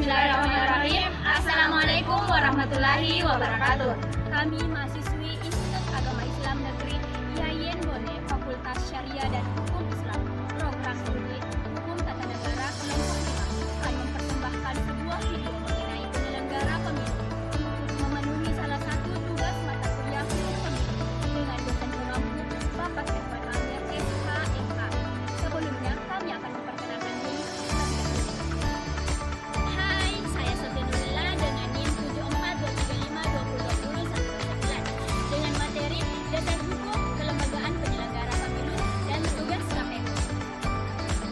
Bismillahirrahmanirrahim. Assalamualaikum warahmatullahi wabarakatuh. Kami mahasiswi Institut Agama Islam Negeri IAIN Bone, Fakultas Syariah dan Hukum Islam, Program Studi Hukum Tata Negara Kelompok 5 akan mempersembahkan sebuah video mengenai penyelenggara pemilu untuk memenuhi salah satu tugas mata kuliah hukum pemilu dengan dosen pengampu Bapak Stefan Amir SHMH. Sebelumnya kami akan memperkenalkan diri terlebih dahulu. Hai, saya Sofia Nurilla dengan NIM 7423520111 dengan materi Dasar Hukum Kelembagaan Penyelenggara Pemilu dan Tugas KPU.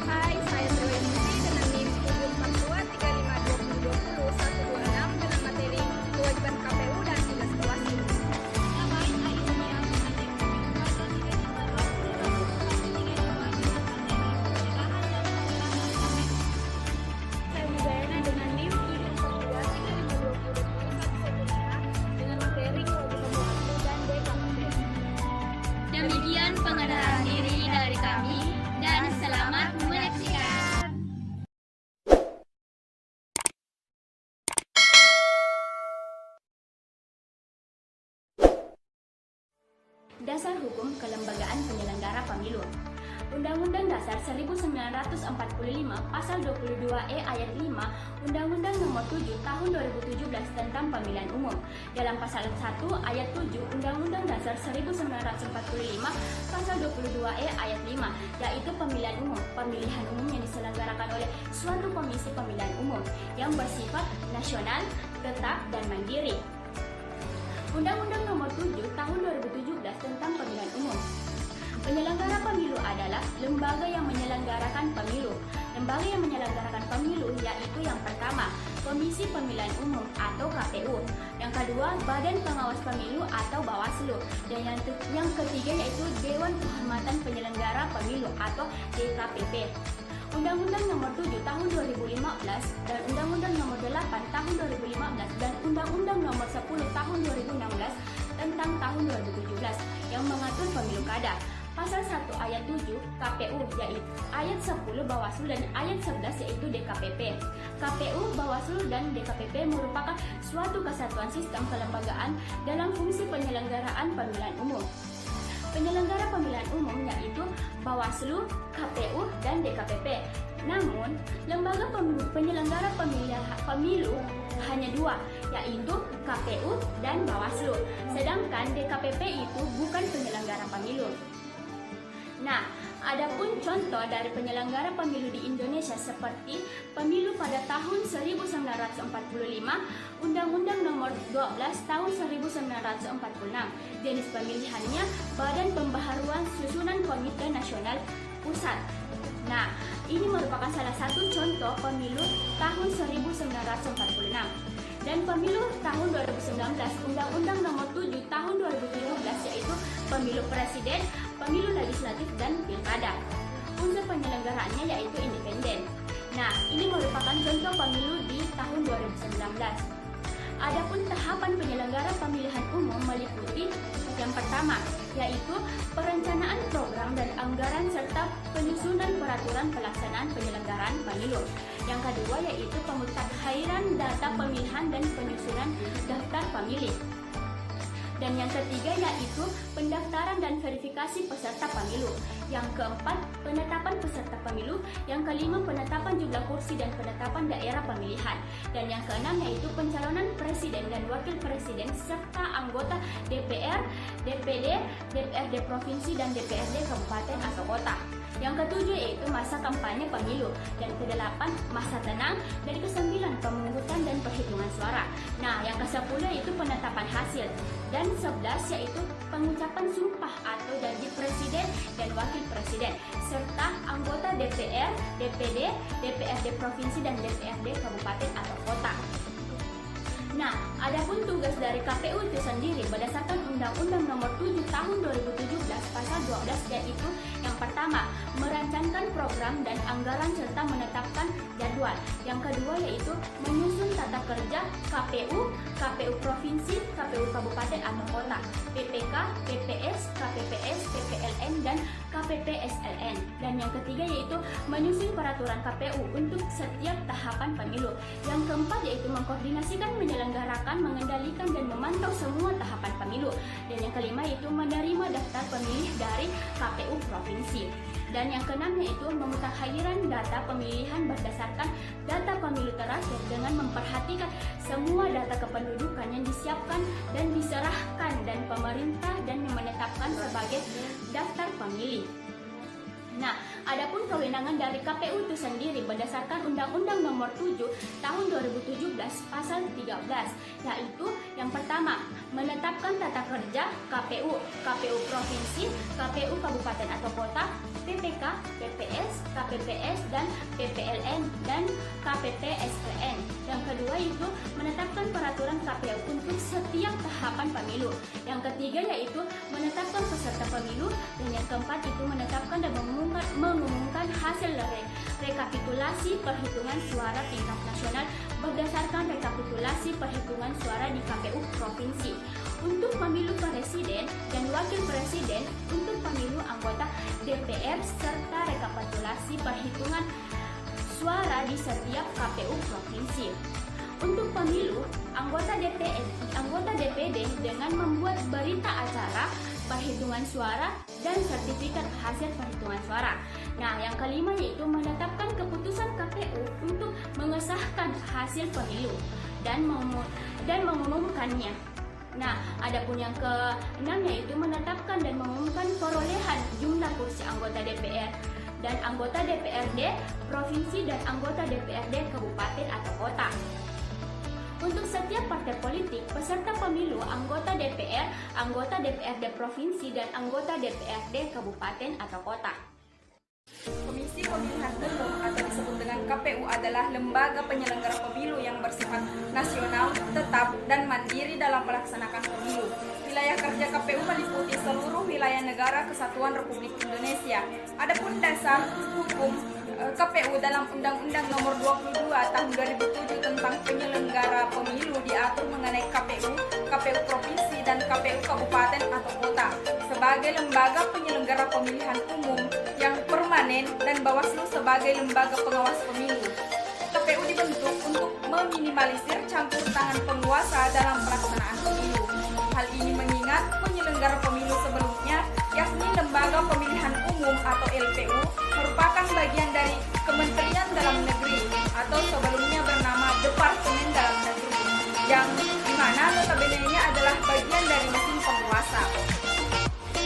Hai, saya Dewi Musi dengan NIM 742352202126 dengan materi Kewajiban KPU dan Tugas Bawaslu. Saya Mudayana dengan NIM 742352202126 dengan materi Kewajiban Bawaslu dan DKPP. Demikian pengenalan diri dari kami dan selamat menyaksikan. Dasar Hukum Kelembagaan Penyelenggara Pemilu. Undang-Undang Dasar 1945 Pasal 22E Ayat 5 Undang-Undang Nomor 7 Tahun 2017 tentang Pemilihan Umum. Dalam Pasal 1 Ayat 7 Undang-Undang Dasar 1945 Pasal 22E Ayat 5 yaitu pemilihan umum. Pemilihan umum yang diselenggarakan oleh suatu komisi pemilihan umum yang bersifat nasional, tetap, dan mandiri. Undang-Undang Nomor 7 Tahun 2017 tentang Pemilihan Umum. Penyelenggara pemilu adalah lembaga yang menyelenggarakan pemilu. Lembaga yang menyelenggarakan pemilu yaitu yang pertama, Komisi Pemilihan Umum atau KPU. Yang kedua, Badan Pengawas Pemilu atau Bawaslu. Dan yang ketiga yaitu Dewan Kehormatan Penyelenggara Pemilu atau DKPP. Undang-Undang Nomor 7 Tahun 2015 dan Undang-Undang Nomor 8 Tahun 2015 dan Undang-Undang Nomor 10 Tahun 2016 tentang tahun 2017 yang mengatur pemilu kada. Pasal 1 ayat 7 KPU yaitu ayat 10 Bawaslu dan ayat 11 yaitu DKPP. KPU, Bawaslu dan DKPP merupakan suatu kesatuan sistem kelembagaan dalam fungsi penyelenggaraan pemilihan umum. Penyelenggara pemilihan umum yaitu Bawaslu, KPU, dan DKPP. Namun, lembaga penyelenggara pemilu hanya dua, yaitu KPU dan Bawaslu. Sedangkan DKPP itu bukan penyelenggara pemilu. Nah, adapun contoh dari penyelenggara pemilu di Indonesia seperti pemilu pada tahun 1945, Undang-Undang Nomor 12 Tahun 1946. Jenis pemilihannya Badan Pembaharuan Susunan Komite Nasional Pusat. Nah, ini merupakan salah satu contoh pemilu tahun 1946. Dan pemilu tahun 2019, Undang-Undang Nomor 7 Tahun 2017 yaitu pemilu presiden, pemilu legislatif, dan pilkada. Unsur penyelenggaraannya yaitu independen. Nah, ini merupakan contoh pemilu di tahun 2019. Adapun tahapan penyelenggara pemilihan umum meliputi yang pertama, yaitu perencanaan program dan anggaran serta penyusunan peraturan pelaksanaan penyelenggaraan pemilu. Yang kedua yaitu pemutakhiran data pemilihan dan penyusunan daftar pemilih. Dan yang ketiga yaitu pendaftaran dan verifikasi peserta pemilu. Yang keempat, penetapan peserta pemilu. Yang kelima, penetapan jumlah kursi dan penetapan daerah pemilihan. Dan yang keenam yaitu pencalonan presiden dan wakil presiden serta anggota DPR, DPD, DPRD provinsi dan DPRD kabupaten atau kota. Yang ketujuh yaitu masa kampanye pemilu. Dan kedelapan, masa tenang. Dan kesembilan, pemungutan dan perhitungan suara. Nah, yang kesepuluh yaitu penetapan hasil. Dan 11 yaitu pengucapan sumpah atau janji presiden dan wakil presiden serta anggota DPR, DPD, DPRD provinsi dan DPRD kabupaten atau kota. Nah, adapun tugas dari KPU itu sendiri berdasarkan Undang-Undang Nomor 7 Tahun 2017 Pasal 12 yaitu yang pertama, merancangkan program dan anggaran serta menetapkan jadwal. Yang kedua yaitu menyusun tata kerja KPU, KPU provinsi, KPU kabupaten atau kota, PPK, PPS, KPPS, PPLN dan KPP-SLN. Dan yang ketiga yaitu menyusun peraturan KPU untuk setiap tahapan pemilu. Yang keempat yaitu mengkoordinasikan, menyelenggarakan, mengendalikan, dan memantau semua tahapan pemilu. Dan yang kelima yaitu menerima daftar pemilih dari KPU provinsi. Dan yang keenam yaitu memutakhirkan data pemilihan berdasarkan data pemilu terakhir dengan memperhatikan semua data kependudukan yang disiapkan dan diserahkan dan pemerintah dan menetapkan sebagai daftar pemilih. Nah, adapun kewenangan dari KPU itu sendiri berdasarkan Undang-Undang Nomor 7 Tahun 2017 Pasal 13, yaitu yang pertama, menetapkan tata kerja KPU, KPU provinsi, KPU kabupaten atau kota, PPK, PPS, KPPS, dan PPLN, dan KPP-SLN. Yang kedua itu menetapkan peraturan KPU untuk setiap tahapan pemilu. Yang ketiga yaitu menetapkan peserta pemilu, dan yang keempat itu menetapkan dan mengumumkan hasil rekapitulasi perhitungan suara tingkat nasional berdasarkan rekapitulasi perhitungan suara di KPU provinsi. Untuk pemilu presiden dan wakil presiden, untuk pemilu anggota DPR serta rekapitulasi perhitungan suara di setiap KPU provinsi. Untuk pemilu anggota DPD dengan membuat berita acara perhitungan suara dan sertifikat hasil perhitungan suara. Nah, yang kelima yaitu menetapkan keputusan KPU untuk mengesahkan hasil pemilu dan mengumumkannya. Nah, adapun yang keenam yaitu menetapkan dan mengumumkan perolehan jumlah kursi anggota DPR dan anggota DPRD provinsi dan anggota DPRD kabupaten atau kota. Untuk setiap partai politik, peserta pemilu, anggota DPR, anggota DPRD provinsi, dan anggota DPRD kabupaten atau kota. Komisi Pemilihan Umum atau disebut dengan KPU adalah lembaga penyelenggara pemilu yang bersifat nasional, tetap, dan mandiri dalam melaksanakan pemilu. Wilayah kerja KPU meliputi seluruh wilayah negara Kesatuan Republik Indonesia. Adapun dasar hukum KPU dalam Undang-Undang Nomor 22 Tahun 2007 tentang penyelenggara pemilu diatur mengenai KPU, KPU provinsi, dan KPU kabupaten atau kota sebagai lembaga penyelenggara pemilihan umum yang permanen dan Bawaslu sebagai lembaga pengawas pemilu. KPU dibentuk untuk meminimalisir campur tangan penguasa dalam pelaksanaan pemilu. Hal ini mengingat penyelenggara pemilu sebelumnya, yakni Lembaga Pemilihan Umum atau LPU, merupakan bagian dari Kementerian Dalam Negeri atau sebelumnya bernama Departemen Dalam Negeri, yang dimana notabene-nya adalah bagian dari mesin penguasa.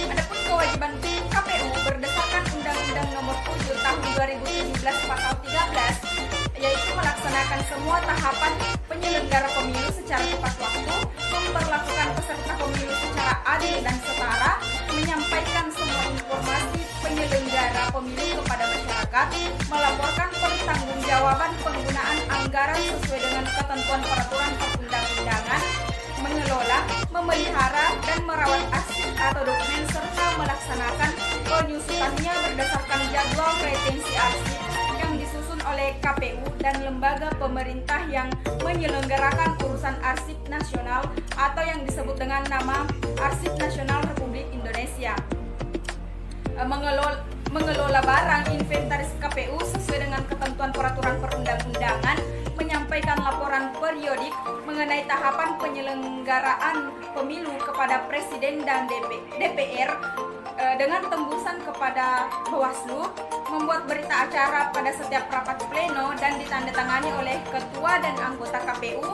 Adapun kewajiban KPU berdasarkan Undang-Undang Nomor 7 Tahun 2017 Pasal 13, yaitu melaksanakan semua tahapan penyelenggara pemilu secara tepat waktu, memperlakukan peserta pemilu secara adil dan setara, menyampaikan semua informasi penyelenggara pemilu kepada masyarakat, melaporkan pertanggungjawaban penggunaan anggaran sesuai dengan ketentuan peraturan perundang-undangan, mengelola, memelihara, dan merawat arsip atau dokumen serta melaksanakan penyusutannya berdasarkan jadwal retensi arsip yang disusun oleh KPU dan lembaga pemerintah yang menyelenggarakan urusan arsip nasional atau yang disebut dengan nama Arsip Nasional Republik Indonesia. Mengelola barang inventaris KPU sesuai dengan ketentuan peraturan perundang-undangan, menyampaikan laporan periodik mengenai tahapan penyelenggaraan pemilu kepada Presiden dan DPR dengan tembusan kepada Bawaslu, membuat berita acara pada setiap rapat pleno dan ditandatangani oleh ketua dan anggota KPU,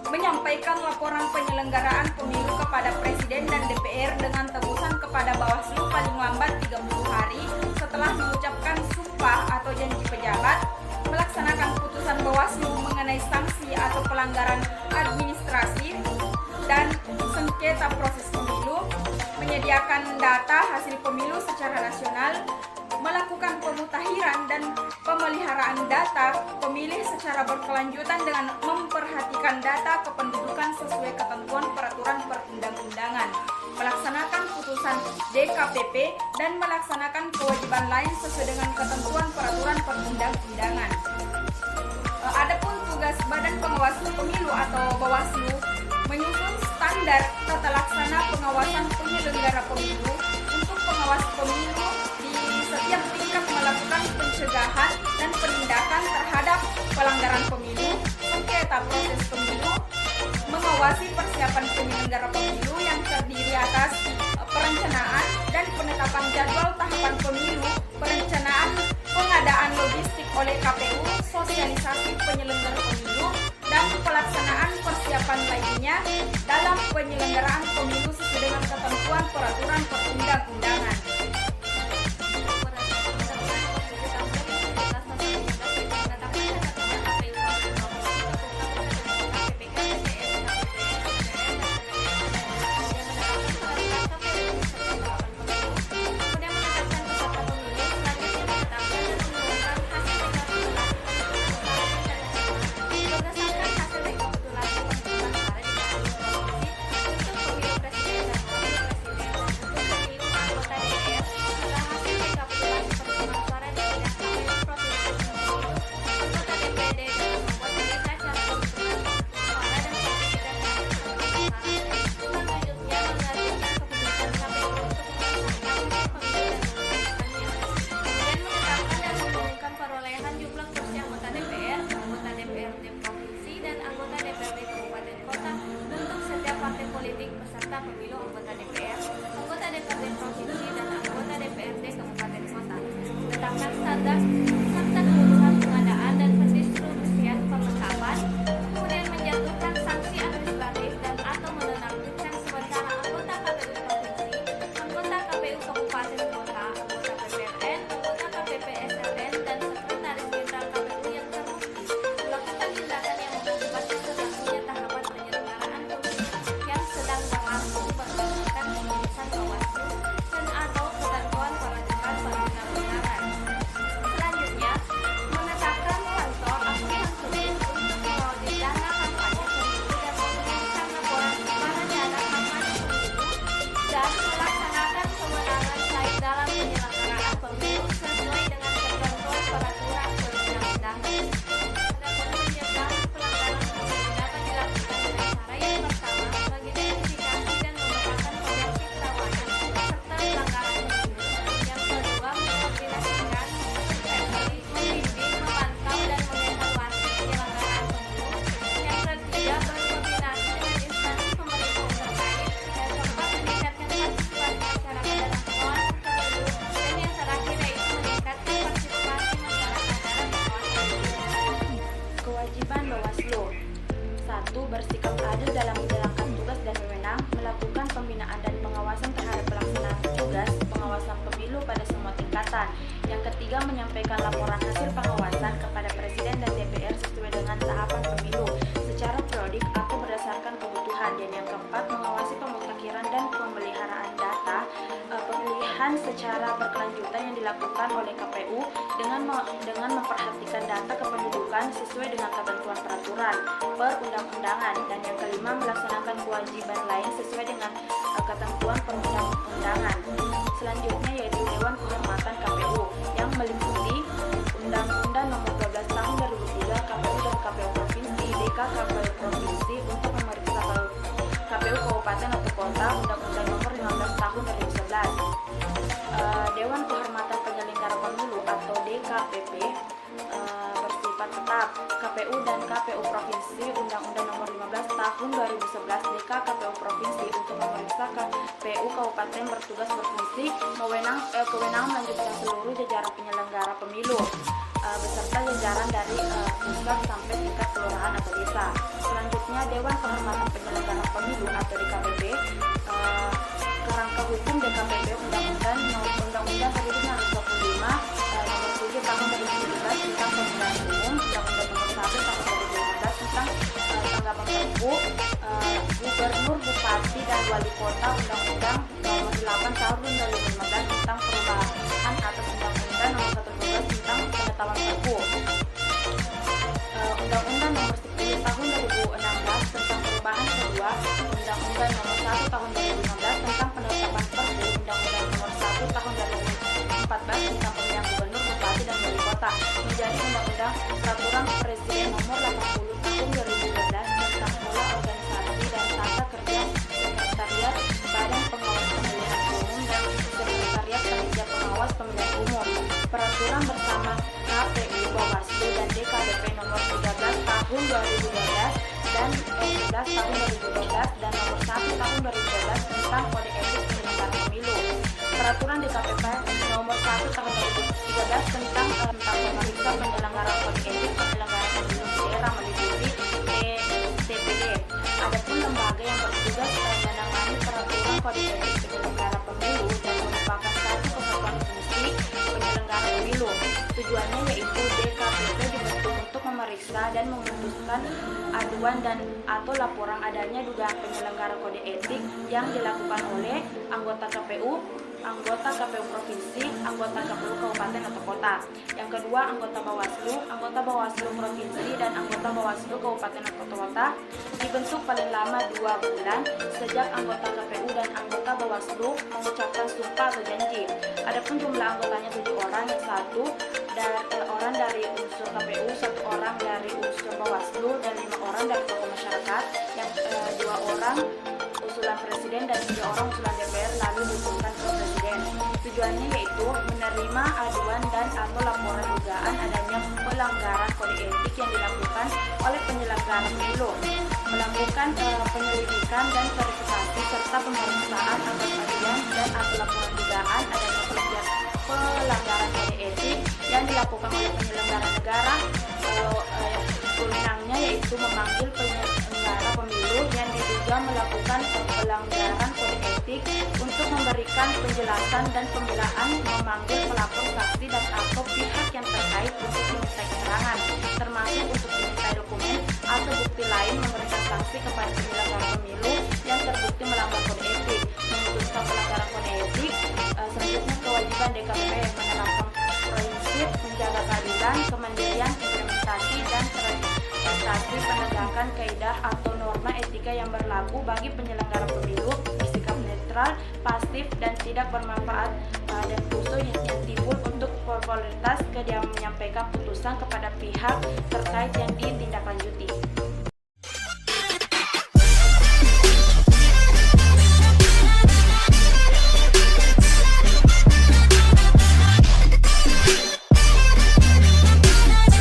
menyampaikan laporan penyelenggaraan pemilu kepada Presiden dan DPR dengan tembusan kepada Bawaslu paling lambat 30 hari setelah mengucapkan sumpah atau janji pejabat, melaksanakan putusan Bawaslu mengenai sanksi atau pelanggaran administrasi dan sengketa proses pemilu, menyediakan data hasil pemilu secara nasional, melakukan pemutakhiran dan pemeliharaan data pemilih secara berkelanjutan dengan memperhatikan data kependudukan sesuai ketentuan peraturan perundang-undangan, melaksanakan putusan DKPP, dan melaksanakan kewajiban lain sesuai dengan ketentuan peraturan perundang-undangan. Adapun tugas Badan Pengawas Pemilu atau Bawaslu menyusun standar tata laksana pengawasan penyelenggara pemilu untuk pengawas pemilu di setiap tingkat melakukan pencegahan dan penindakan terhadap pelanggaran pemilu, sengketa proses pemilu, mengawasi persiapan penyelenggara pemilu yang terdiri atas perencanaan dan penetapan jadwal tahapan pemilu, perencanaan pengadaan logistik oleh KPU, sosialisasi penyelenggara pemilu, dan pelaksanaan persiapan lainnya dalam penyelenggaraan pemilu sesuai dengan ketentuan peraturan perundang-undangan. Peserta pemilu anggota DPR, anggota DPRD provinsi, dan anggota DPRD kabupaten kota. Menetapkan standar serta kebutuhan pengadaan dan pendistribusian perlengkapan, kemudian menjatuhkan sanksi administratif dan atau menonaktifkan sementara anggota KPU provinsi, anggota KPU kabupaten kota, anggota PPRN, anggota KPP SLN, dan sekretaris jenderal KPU yang terbukti melakukan tindakan yang mengakibatkan terganggunya tahapan penyelenggaraan pemilu yang sedang berlangsung berdasarkan keputusan Bawaslu dan atau ketentuan peraturan perundang-undangan. Selanjutnya, menetapkan kantor pemilihan pemilu untuk mengaudit dana kampanye pemilu dan mengirimkan laporan keuangan dana kampanye pemilu dan melaksanakan kewenangan lain dalam penyelenggaraan pemilu sesuai dengan ketentuan peraturan perundang-undangan. Adapun pencegahan pelanggaran pemilu dapat dilakukan dengan cara yang pertama, mengidentifikasi dan memetakan potensi kerawanan serta pelanggaran pemilu. Yang kedua, mengkoordinasikan, membimbing, memantau, dan mengevaluasi penyelenggaraan pemilu. Yang ketiga, berkoordinasi dengan instansi pemerintah terkait. Yang keempat, meningkatkan partisipasi masyarakat dalam pengawasan pemilu. Dan yang terakhir yaitu meningkatkan partisipasi masyarakat dalam pengawasan pemilu. Kewajiban Bawaslu 1. Bersikap adil dalam menjalankan tugas dan wewenang, melakukan pembinaan dan pengawasan terhadap pelaksanaan tugas pengawasan pemilu pada semua tingkatan. Yang ketiga, menyampaikan laporan hasil pengawasan kepada Presiden dan DPR sesuai dengan tahapan pemilu secara periodik atau berdasarkan kebutuhan. Dan yang keempat, mengawasi pemutakhiran dan pemeliharaan data pemilihan secara berkelanjutan yang dilakukan oleh KPU dengan memperhatikan data kependudukan sesuai dengan ketentuan peraturan perundang-undangan. Dan yang kelima, melaksanakan kewajiban lain sesuai dengan ketentuan perundang-undangan. Selanjutnya yaitu Dewan Kehormatan KPU yang meliputi Undang-Undang Nomor 12 Tahun 2003 KPU dan KPU Provinsi, DK KPU Provinsi untuk memeriksa KPU Kabupaten atau Kota, Undang-Undang Nomor 15 Tahun 2011. Dewan Kehormatan Penyelenggara Pemilu atau DKPP bersifat tetap. KPU dan KPU Provinsi, Undang-Undang Nomor 15 Tahun 2011, DK KPU Provinsi untuk memeriksa KPU Kabupaten bertugas berfungsi kewenangan melanjutkan seluruh jajaran penyelenggara pemilu beserta jajaran dari pusat sampai tingkat kelurahan atau desa. Selanjutnya, Dewan Kehormatan Penyelenggara Pemilu atau DKPP, kerangka hukum DKPP Undang-Undang 1925 Nomor 7 Tahun 2017 tentang pemilihan umum, Undang-Undang Nomor 1 Tahun 2015 tentang tanggapan perpu, Gubernur, Bupati, dan Wali Kota, Undang-Undang Nomor 8 Tahun 2015 tentang perubahan atas Undang-Undang Nomor 112 tentang pengetahuan perpu, Undang-Undang Nomor 10 Tahun 2016 tentang perubahan kedua Undang-Undang Nomor 1 Tahun 2015 tentang penetapan perpu, Undang-Undang Nomor 1 Tahun 2014 tentang pemilihan Gubernur, Bupati, dan Wali Kota menjadi Undang-Undang Peraturan Presiden Nomor 80 Tahun 2012 tentang pola organisasi dan tata kerja Undang-Undang DKPP Nomor 1 Tahun 2013 tentang memeriksa penyelenggara kode etik penyelenggara pemilu daerah meliputi TPD. Adapun lembaga yang bertugas menangani peraturan kode etik penyelenggara pemilu dan merupakan satu kesatuan fungsi penyelenggara pemilu. Tujuannya yaitu DKPP dibentuk untuk memeriksa dan memutuskan aduan dan atau laporan adanya dugaan penyelenggara kode etik yang dilakukan oleh anggota KPU provinsi, anggota KPU kabupaten atau kota. Yang kedua, anggota Bawaslu provinsi dan anggota Bawaslu kabupaten atau kota dibentuk paling lama 2 bulan sejak anggota KPU dan anggota Bawaslu mengucapkan sumpah atau janji. Adapun jumlah anggotanya 7 orang, yang 1 orang dari unsur KPU, 1 orang dari unsur Bawaslu, dan 5 orang dari tokoh masyarakat, yang 2 orang usulan presiden dan 3 orang usulan DPR lalu diusulkan ke presiden. Tujuannya yaitu menerima aduan dan atau laporan dugaan adanya pelanggaran kode etik yang dilakukan oleh penyelenggara pemilu, melakukan penyelidikan dan verifikasi serta pemeriksaan atas aduan dan atau laporan dugaan adanya pelanggaran kode etik yang dilakukan oleh penyelenggara negara. Wewenangnya yaitu memanggil penyelenggara pemilu yang diduga melakukan pelanggaran kode etik untuk memberikan penjelasan dan pembelaan, memanggil pelapor, saksi dan atau pihak yang terkait untuk diminta keterangan, termasuk untuk diminta dokumen atau bukti lain, memberikan sanksi kepada penyelenggara pemilu yang terbukti melanggar kode etik, memutuskan pelanggaran kode etik. Selanjutnya, kewajiban DKPP menerapkan prinsip menjaga keadilan, kemandirian, implementasi dan prestasi penegakan kaidah atau norma etika yang berlaku bagi penyelenggara pemilu, bersikap netral, pasif dan tidak bermanfaat dan khusus yang timbul untuk popularitas, dia menyampaikan putusan kepada pihak terkait yang ditindaklanjuti.